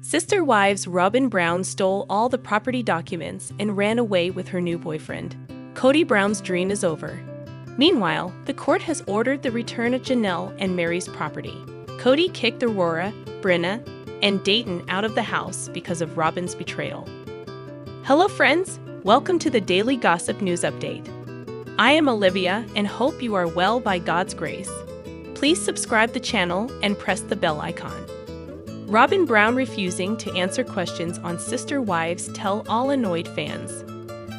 Sister Wives Robyn Brown stole all the property documents and ran away with her new boyfriend. Kody Brown's dream is over. Meanwhile, the court has ordered the return of Janelle and Mary's property. Kody kicked Aurora, Brenna, and Dayton out of the house because of Robyn's betrayal. Hello friends, welcome to the Daily Gossip News Update. I am Olivia and hope you are well by God's grace. Please subscribe the channel and press the bell icon. Robyn Brown refusing to answer questions on Sister Wives tell all annoyed fans.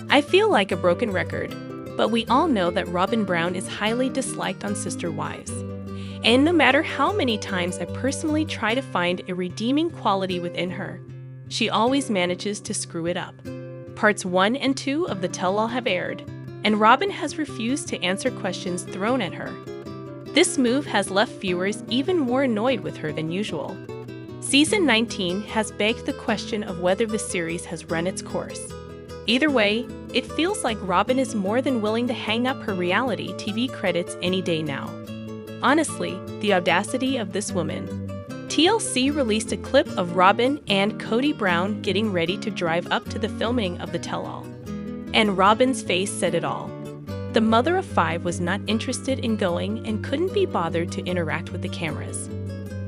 I feel like a broken record, but we all know that Robyn Brown is highly disliked on Sister Wives. And no matter how many times I personally try to find a redeeming quality within her, she always manages to screw it up. Parts 1 and 2 of the tell-all have aired, and Robyn has refused to answer questions thrown at her. This move has left viewers even more annoyed with her than usual. Season 19 has begged the question of whether the series has run its course. Either way, it feels like Robyn is more than willing to hang up her reality TV credits any day now. Honestly, the audacity of this woman. TLC released a clip of Robyn and Kody Brown getting ready to drive up to the filming of the tell-all. And Robyn's face said it all. The mother of 5 was not interested in going and couldn't be bothered to interact with the cameras.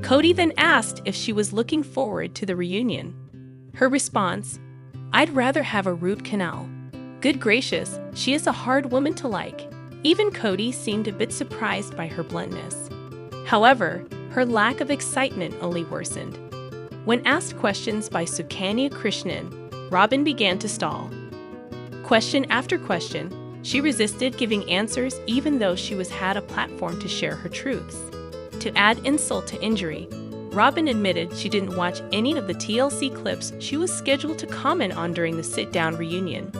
Kody then asked if she was looking forward to the reunion. Her response, "I'd rather have a root canal." Good gracious, she is a hard woman to like. Even Kody seemed a bit surprised by her bluntness. However, her lack of excitement only worsened. When asked questions by Sukanya Krishnan, Robyn began to stall. Question after question, she resisted giving answers even though she had a platform to share her truths. To add insult to injury, Robyn admitted she didn't watch any of the TLC clips she was scheduled to comment on during the sit-down reunion.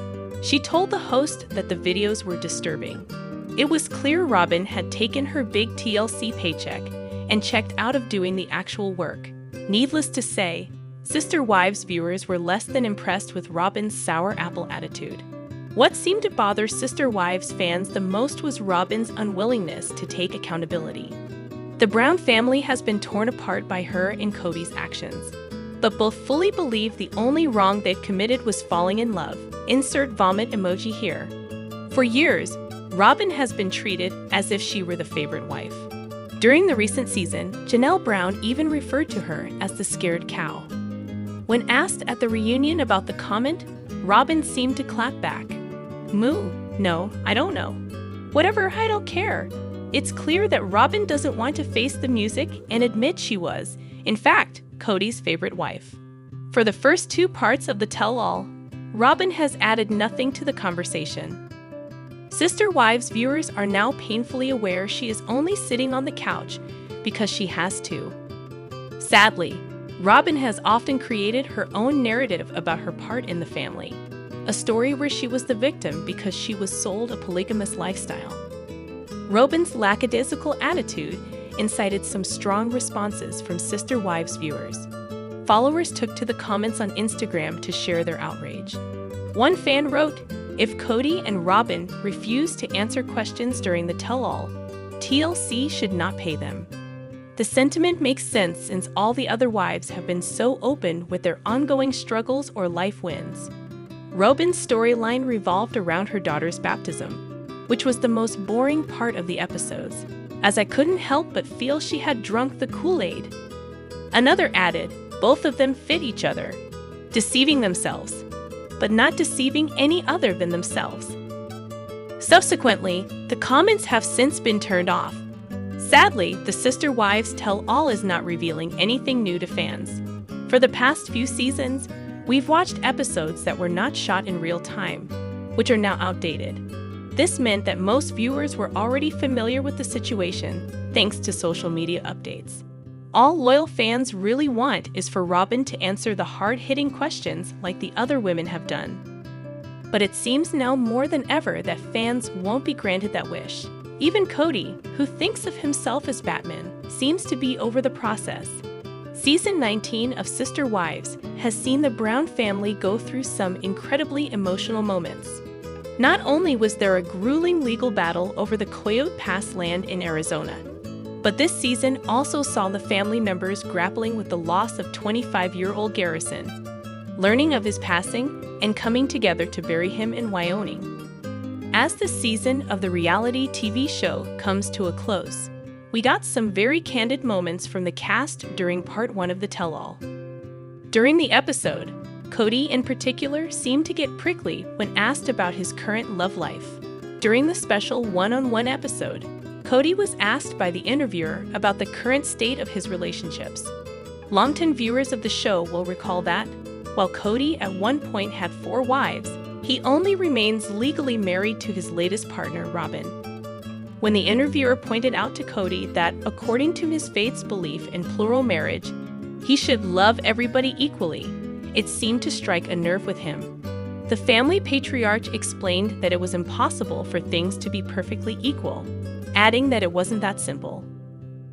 She told the host that the videos were disturbing. It was clear Robyn had taken her big TLC paycheck and checked out of doing the actual work. Needless to say, Sister Wives viewers were less than impressed with Robyn's sour apple attitude. What seemed to bother Sister Wives fans the most was Robyn's unwillingness to take accountability. The Brown family has been torn apart by her and Kody's actions, but both fully believe the only wrong they've committed was falling in love. Insert vomit emoji here. For years, Robyn has been treated as if she were the favorite wife. During the recent season, Janelle Brown even referred to her as the scared cow. When asked at the reunion about the comment, Robyn seemed to clap back. "Moo, no, I don't know. Whatever, I don't care." It's clear that Robyn doesn't want to face the music and admit she was, in fact, Kody's favorite wife. For the first 2 parts of the tell-all, Robyn has added nothing to the conversation. Sister Wives viewers are now painfully aware she is only sitting on the couch because she has to. Sadly, Robyn has often created her own narrative about her part in the family, a story where she was the victim because she was sold a polygamous lifestyle. Robyn's lackadaisical attitude incited some strong responses from Sister Wives viewers. Followers took to the comments on Instagram to share their outrage. One fan wrote, "If Kody and Robyn refuse to answer questions during the tell-all, TLC should not pay them." The sentiment makes sense since all the other wives have been so open with their ongoing struggles or life wins. Robyn's storyline revolved around her daughter's baptism, which was the most boring part of the episodes, as I couldn't help but feel she had drunk the Kool-Aid. Another added, both of them fit each other, deceiving themselves, but not deceiving any other than themselves. Subsequently, the comments have since been turned off. Sadly, the Sister Wives tell-all is not revealing anything new to fans. For the past few seasons, we've watched episodes that were not shot in real time, which are now outdated. This meant that most viewers were already familiar with the situation, thanks to social media updates. All loyal fans really want is for Robyn to answer the hard-hitting questions like the other women have done. But it seems now more than ever that fans won't be granted that wish. Even Kody, who thinks of himself as Batman, seems to be over the process. Season 19 of Sister Wives has seen the Brown family go through some incredibly emotional moments. Not only was there a grueling legal battle over the Coyote Pass land in Arizona, But this season also saw the family members grappling with the loss of 25-year-old Garrison, learning of his passing, and coming together to bury him in Wyoming. As the season of the reality TV show comes to a close, we got some very candid moments from the cast during part 1 of the tell-all. During the episode, Kody in particular seemed to get prickly when asked about his current love life. During the special one-on-one episode, Kody was asked by the interviewer about the current state of his relationships. Longtime viewers of the show will recall that, while Kody at one point had 4 wives, he only remains legally married to his latest partner, Robyn. When the interviewer pointed out to Kody that, according to his faith's belief in plural marriage, he should love everybody equally, it seemed to strike a nerve with him. The family patriarch explained that it was impossible for things to be perfectly equal, adding that it wasn't that simple.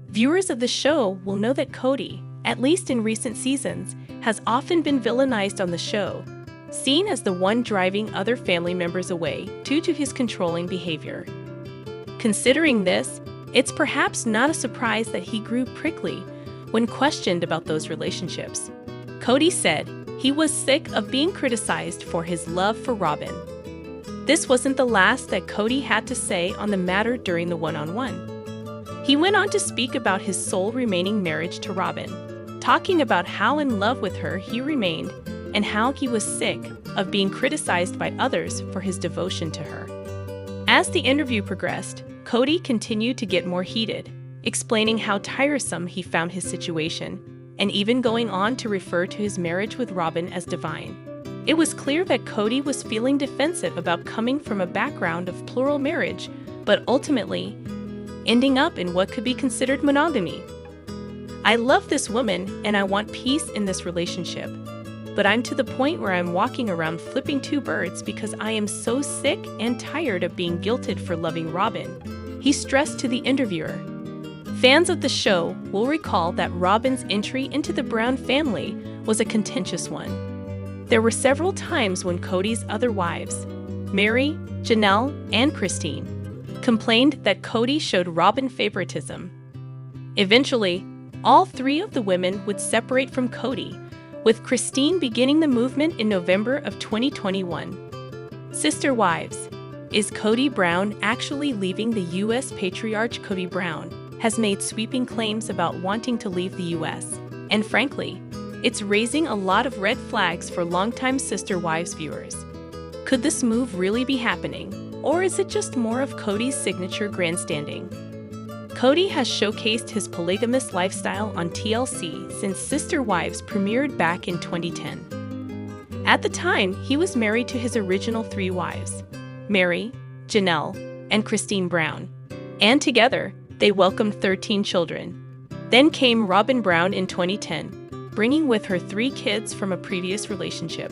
Viewers of the show will know that Kody, at least in recent seasons, has often been villainized on the show, seen as the one driving other family members away due to his controlling behavior. Considering this, it's perhaps not a surprise that he grew prickly when questioned about those relationships. Kody said he was sick of being criticized for his love for Robyn. This wasn't the last that Kody had to say on the matter during the one-on-one. He went on to speak about his sole remaining marriage to Robyn, talking about how in love with her he remained and how he was sick of being criticized by others for his devotion to her. As the interview progressed, Kody continued to get more heated, explaining how tiresome he found his situation, and even going on to refer to his marriage with Robyn as divine. It was clear that Kody was feeling defensive about coming from a background of plural marriage, but ultimately ending up in what could be considered monogamy. I love this woman and I want peace in this relationship, but I'm to the point where I'm walking around flipping 2 birds because I am so sick and tired of being guilted for loving Robyn, he stressed to the interviewer. Fans of the show will recall that Robyn's entry into the Brown family was a contentious one. There were several times when Kody's other wives, Mary, Janelle, and Christine, complained that Kody showed Robyn favoritism. Eventually, all 3 of the women would separate from Kody, with Christine beginning the movement in November of 2021. Sister Wives, is Kody Brown actually leaving the U.S.? Patriarch Kody Brown has made sweeping claims about wanting to leave the U.S., and frankly, it's raising a lot of red flags for longtime Sister Wives viewers. Could this move really be happening, or is it just more of Kody's signature grandstanding? Kody has showcased his polygamous lifestyle on TLC since Sister Wives premiered back in 2010. At the time, he was married to his original 3 wives, Mary, Janelle, and Christine Brown, and together, they welcomed 13 children. Then came Robyn Brown in 2010, bringing with her 3 kids from a previous relationship.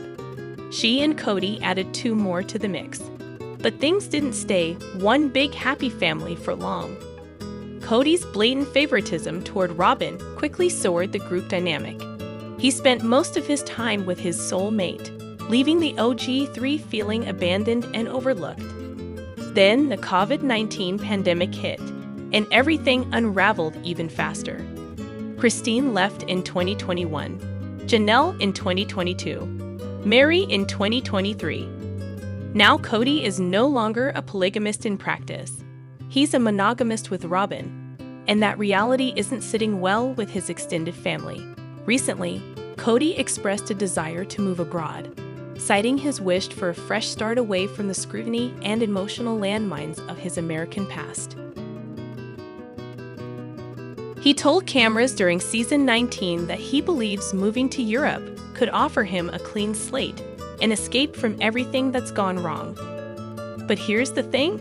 She and Kody added 2 more to the mix. But things didn't stay one big happy family for long. Kody's blatant favoritism toward Robyn quickly soured the group dynamic. He spent most of his time with his soulmate, leaving the OG3 feeling abandoned and overlooked. Then the COVID-19 pandemic hit, and everything unraveled even faster. Christine left in 2021, Janelle in 2022, Mary in 2023. Now Kody is no longer a polygamist in practice. He's a monogamist with Robyn, and that reality isn't sitting well with his extended family. Recently, Kody expressed a desire to move abroad, citing his wish for a fresh start away from the scrutiny and emotional landmines of his American past. He told cameras during season 19 that he believes moving to Europe could offer him a clean slate, an escape from everything that's gone wrong. But here's the thing,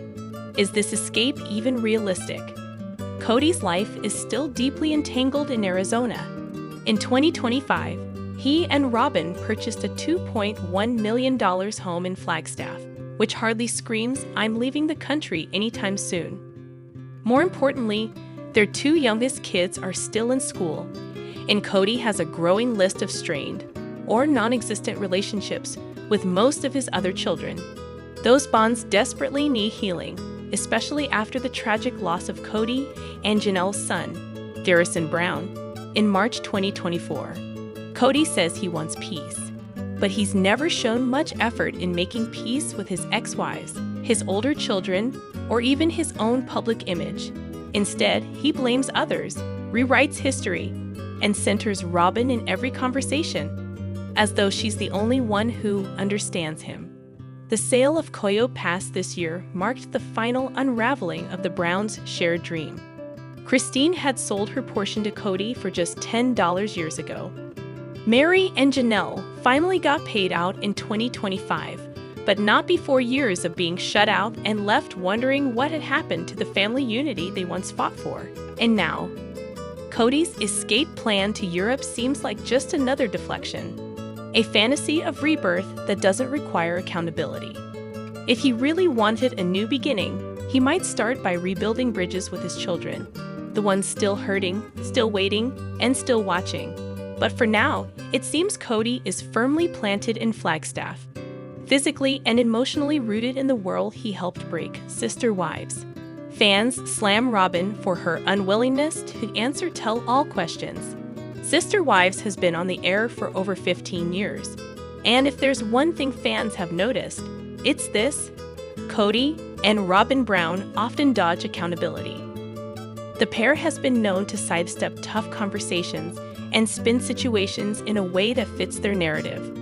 is this escape even realistic? Kody's life is still deeply entangled in Arizona. In 2025, he and Robyn purchased a $2.1 million home in Flagstaff, which hardly screams, "I'm leaving the country anytime soon." More importantly, their 2 youngest kids are still in school, and Kody has a growing list of strained or non-existent relationships with most of his other children. Those bonds desperately need healing, especially after the tragic loss of Kody and Janelle's son, Garrison Brown, in March 2024. Kody says he wants peace, but he's never shown much effort in making peace with his ex-wives, his older children, or even his own public image. Instead, he blames others, rewrites history, and centers Robyn in every conversation, as though she's the only one who understands him. The sale of Koyo Pass this year marked the final unraveling of the Browns' shared dream. Christine had sold her portion to Kody for just $10 years ago. Mary and Janelle finally got paid out in 2025, but not before years of being shut out and left wondering what had happened to the family unity they once fought for. And now, Kody's escape plan to Europe seems like just another deflection, a fantasy of rebirth that doesn't require accountability. If he really wanted a new beginning, he might start by rebuilding bridges with his children, the ones still hurting, still waiting, and still watching. But for now, it seems Kody is firmly planted in Flagstaff, physically and emotionally rooted in the world he helped break, Sister Wives. Fans slam Robyn for her unwillingness to answer tell-all questions. Sister Wives has been on the air for over 15 years. And if there's one thing fans have noticed, it's this: Kody and Robyn Brown often dodge accountability. The pair has been known to sidestep tough conversations and spin situations in a way that fits their narrative.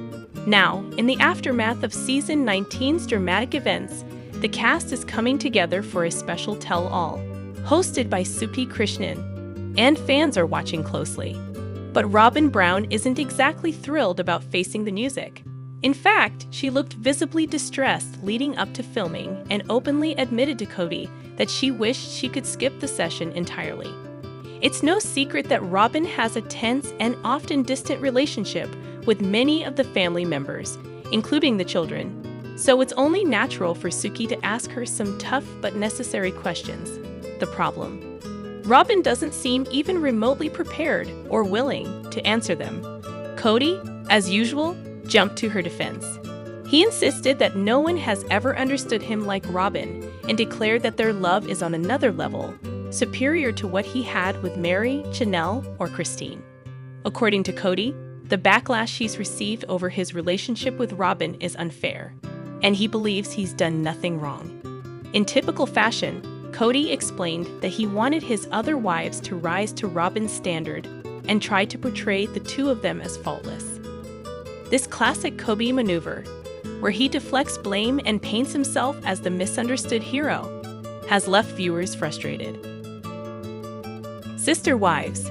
Now, in the aftermath of Season 19's dramatic events, the cast is coming together for a special tell-all, hosted by Suki Krishnan, and fans are watching closely. But Robyn Brown isn't exactly thrilled about facing the music. In fact, she looked visibly distressed leading up to filming and openly admitted to Kody that she wished she could skip the session entirely. It's no secret that Robyn has a tense and often distant relationship with many of the family members, including the children, so it's only natural for Suki to ask her some tough but necessary questions. The problem: Robyn doesn't seem even remotely prepared or willing to answer them. Kody, as usual, jumped to her defense. He insisted that no one has ever understood him like Robyn and declared that their love is on another level, superior to what he had with Mary, Janelle, or Christine. According to Kody, the backlash he's received over his relationship with Robyn is unfair, and he believes he's done nothing wrong. In typical fashion, Kody explained that he wanted his other wives to rise to Robyn's standard and try to portray the two of them as faultless. This classic Kody maneuver, where he deflects blame and paints himself as the misunderstood hero, has left viewers frustrated. Sister Wives.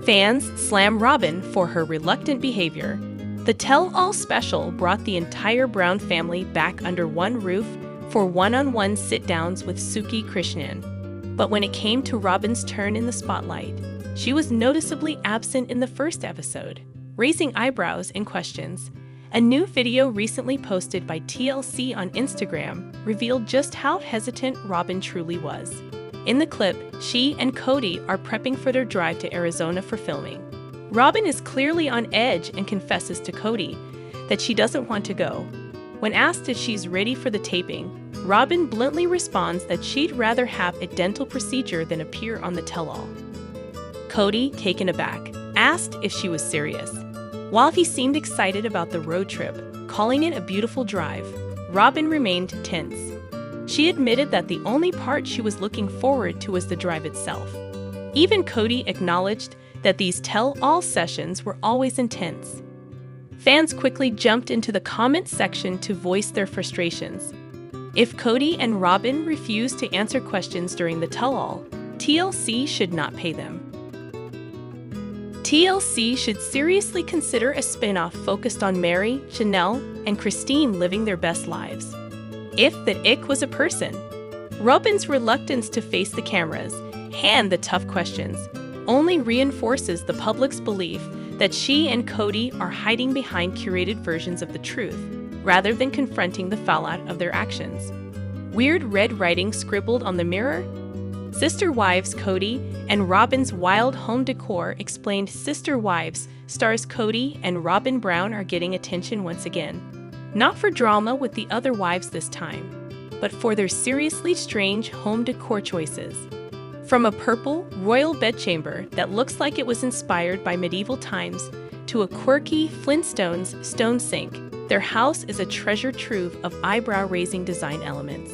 Fans slam Robyn for her reluctant behavior. The tell-all special brought the entire Brown family back under one roof for one-on-one sit-downs with Suki Krishnan. But when it came to Robyn's turn in the spotlight, she was noticeably absent in the first episode, raising eyebrows and questions. A new video recently posted by TLC on Instagram revealed just how hesitant Robyn truly was. In the clip, she and Kody are prepping for their drive to Arizona for filming. Robyn is clearly on edge and confesses to Kody that she doesn't want to go. When asked if she's ready for the taping, Robyn bluntly responds that she'd rather have a dental procedure than appear on the tell-all. Kody, taken aback, asked if she was serious. While he seemed excited about the road trip, calling it a beautiful drive, Robyn remained tense. She admitted that the only part she was looking forward to was the drive itself. Even Kody acknowledged that these tell-all sessions were always intense. Fans quickly jumped into the comments section to voice their frustrations. If Kody and Robyn refused to answer questions during the tell-all, TLC should not pay them. TLC should seriously consider a spin-off focused on Mary, Janelle, and Christine living their best lives. If that ick was a person. Robyn's reluctance to face the cameras and the tough questions only reinforces the public's belief that she and Kody are hiding behind curated versions of the truth, rather than confronting the fallout of their actions. Weird red writing scribbled on the mirror? Sister Wives Kody and Robyn's wild home decor explained Sister Wives stars Kody and Robyn Brown are getting attention once again. Not for drama with the other wives this time, but for their seriously strange home decor choices. From a purple, royal bedchamber that looks like it was inspired by medieval times to a quirky Flintstones stone sink, their house is a treasure trove of eyebrow-raising design elements.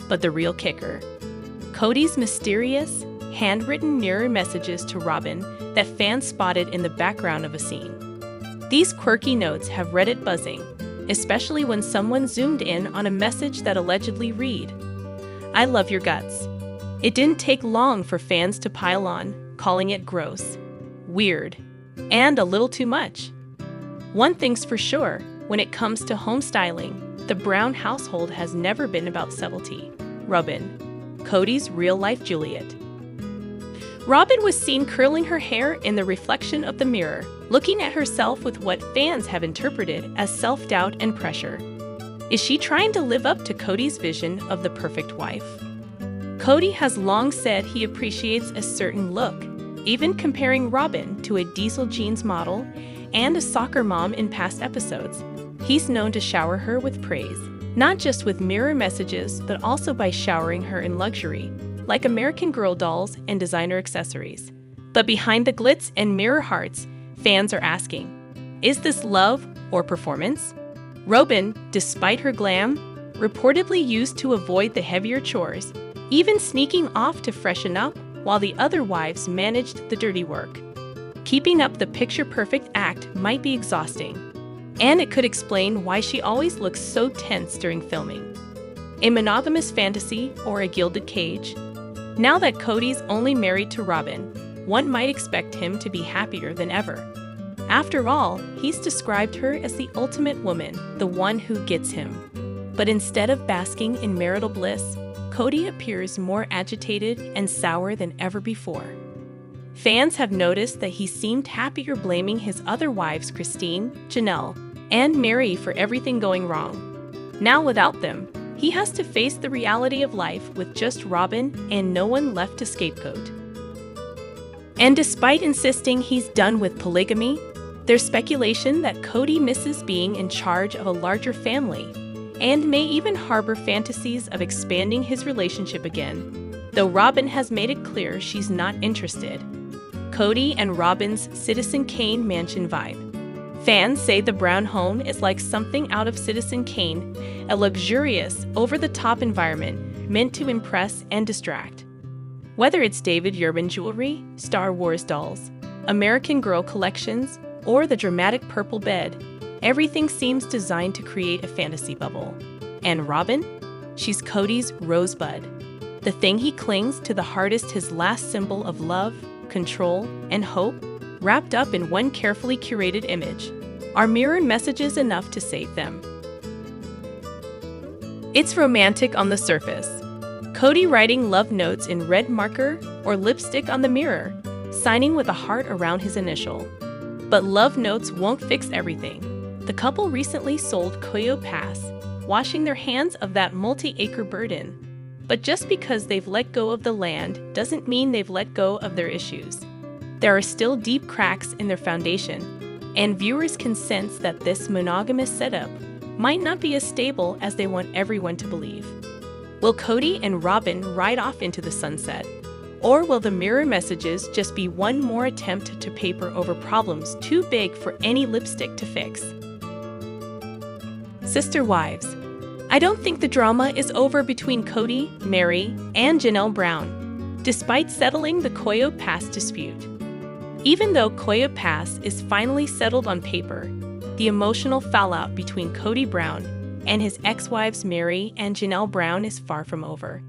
But the real kicker: Kody's mysterious, handwritten mirror messages to Robyn that fans spotted in the background of a scene. These quirky notes have Reddit buzzing, especially when someone zoomed in on a message that allegedly read, "I love your guts." It didn't take long for fans to pile on, calling it gross, weird, and a little too much. One thing's for sure, when it comes to home styling, the Brown household has never been about subtlety. Robyn, Kody's real-life Juliet. Robyn was seen curling her hair in the reflection of the mirror, looking at herself with what fans have interpreted as self-doubt and pressure. Is she trying to live up to Kody's vision of the perfect wife? Kody has long said he appreciates a certain look, even comparing Robyn to a diesel jeans model and a soccer mom in past episodes. He's known to shower her with praise, not just with mirror messages, but also by showering her in luxury, like American Girl dolls and designer accessories. But behind the glitz and mirror hearts, fans are asking, is this love or performance? Robyn, despite her glam, reportedly used to avoid the heavier chores, even sneaking off to freshen up while the other wives managed the dirty work. Keeping up the picture-perfect act might be exhausting, and it could explain why she always looks so tense during filming. A monogamous fantasy or a gilded cage? Now that Kody's only married to Robyn, one might expect him to be happier than ever. After all, he's described her as the ultimate woman, the one who gets him. But instead of basking in marital bliss, Kody appears more agitated and sour than ever before. Fans have noticed that he seemed happier blaming his other wives, Christine, Janelle, and Mary, for everything going wrong. Now without them, he has to face the reality of life with just Robyn and no one left to scapegoat. And despite insisting he's done with polygamy, there's speculation that Kody misses being in charge of a larger family and may even harbor fantasies of expanding his relationship again, though Robyn has made it clear she's not interested. Kody and Robyn's Citizen Kane mansion vibe. Fans say the Brown home is like something out of Citizen Kane, a luxurious, over-the-top environment meant to impress and distract. Whether it's David Woolley jewelry, Star Wars dolls, American Girl collections, or the dramatic purple bed, everything seems designed to create a fantasy bubble. And Robyn? She's Kody's rosebud, the thing he clings to the hardest, his last symbol of love, control, and hope, wrapped up in one carefully curated image. Are mirror messages enough to save them? It's romantic on the surface. Kody writing love notes in red marker or lipstick on the mirror, signing with a heart around his initial. But love notes won't fix everything. The couple recently sold Koyo Pass, washing their hands of that multi-acre burden. But just because they've let go of the land doesn't mean they've let go of their issues. There are still deep cracks in their foundation, and viewers can sense that this monogamous setup might not be as stable as they want everyone to believe. Will Kody and Robyn ride off into the sunset? Or will the mirror messages just be one more attempt to paper over problems too big for any lipstick to fix? Sister Wives. I don't think the drama is over between Kody, Mary, and Janelle Brown, despite settling the Koyo Pass dispute. Even though Koyo Pass is finally settled on paper, the emotional fallout between Kody Brown and his ex-wives Mary and Janelle Brown is far from over.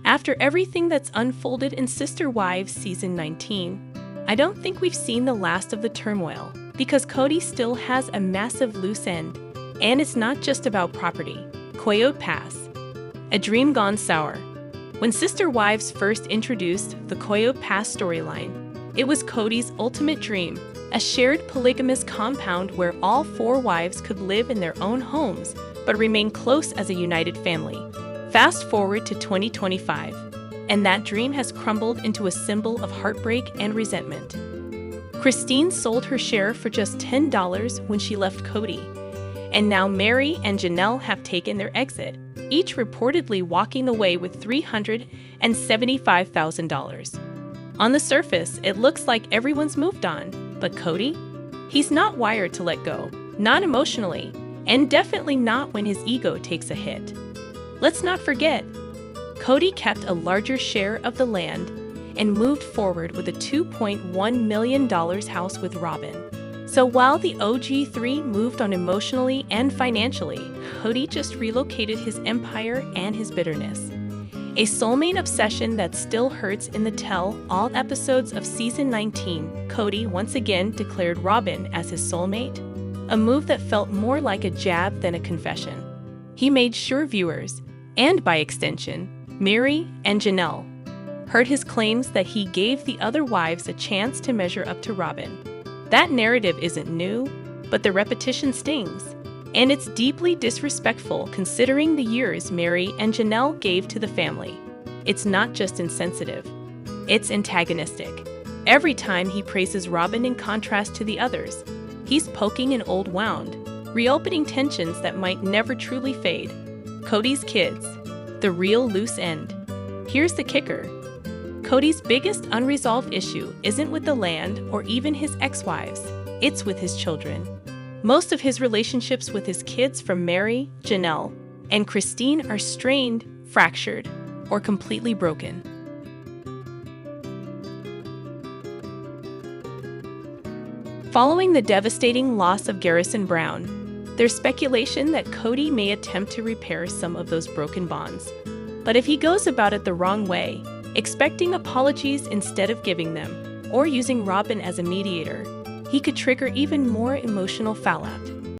After everything that's unfolded in Sister Wives Season 19, I don't think we've seen the last of the turmoil, because Kody still has a massive loose end, and it's not just about property. Koyo Pass. A dream gone sour. When Sister Wives first introduced the Koyo Pass storyline, it was Kody's ultimate dream, a shared polygamous compound where all 4 wives could live in their own homes but remain close as a united family. Fast forward to 2025, and that dream has crumbled into a symbol of heartbreak and resentment. Christine sold her share for just $10 when she left Kody, and now Mary and Janelle have taken their exit, each reportedly walking away with $375,000. On the surface, it looks like everyone's moved on, but Kody? He's not wired to let go, not emotionally, and definitely not when his ego takes a hit. Let's not forget, Kody kept a larger share of the land and moved forward with a $2.1 million house with Robyn. So while the OG3 moved on emotionally and financially, Kody just relocated his empire and his bitterness. A soulmate obsession that still hurts in the tell-all episodes of Season 19, Kody once again declared Robyn as his soulmate, a move that felt more like a jab than a confession. He made sure viewers, and by extension, Mary and Janelle, heard his claims that he gave the other wives a chance to measure up to Robyn. That narrative isn't new, but the repetition stings. And it's deeply disrespectful considering the years Mary and Janelle gave to the family. It's not just insensitive, it's antagonistic. Every time he praises Robyn in contrast to the others, he's poking an old wound, reopening tensions that might never truly fade. Kody's kids, the real loose end. Here's the kicker. Kody's biggest unresolved issue isn't with the land or even his ex-wives, it's with his children. Most of his relationships with his kids from Mary, Janelle, and Christine are strained, fractured, or completely broken. Following the devastating loss of Garrison Brown, there's speculation that Kody may attempt to repair some of those broken bonds. But if he goes about it the wrong way, expecting apologies instead of giving them, or using Robyn as a mediator, he could trigger even more emotional fallout.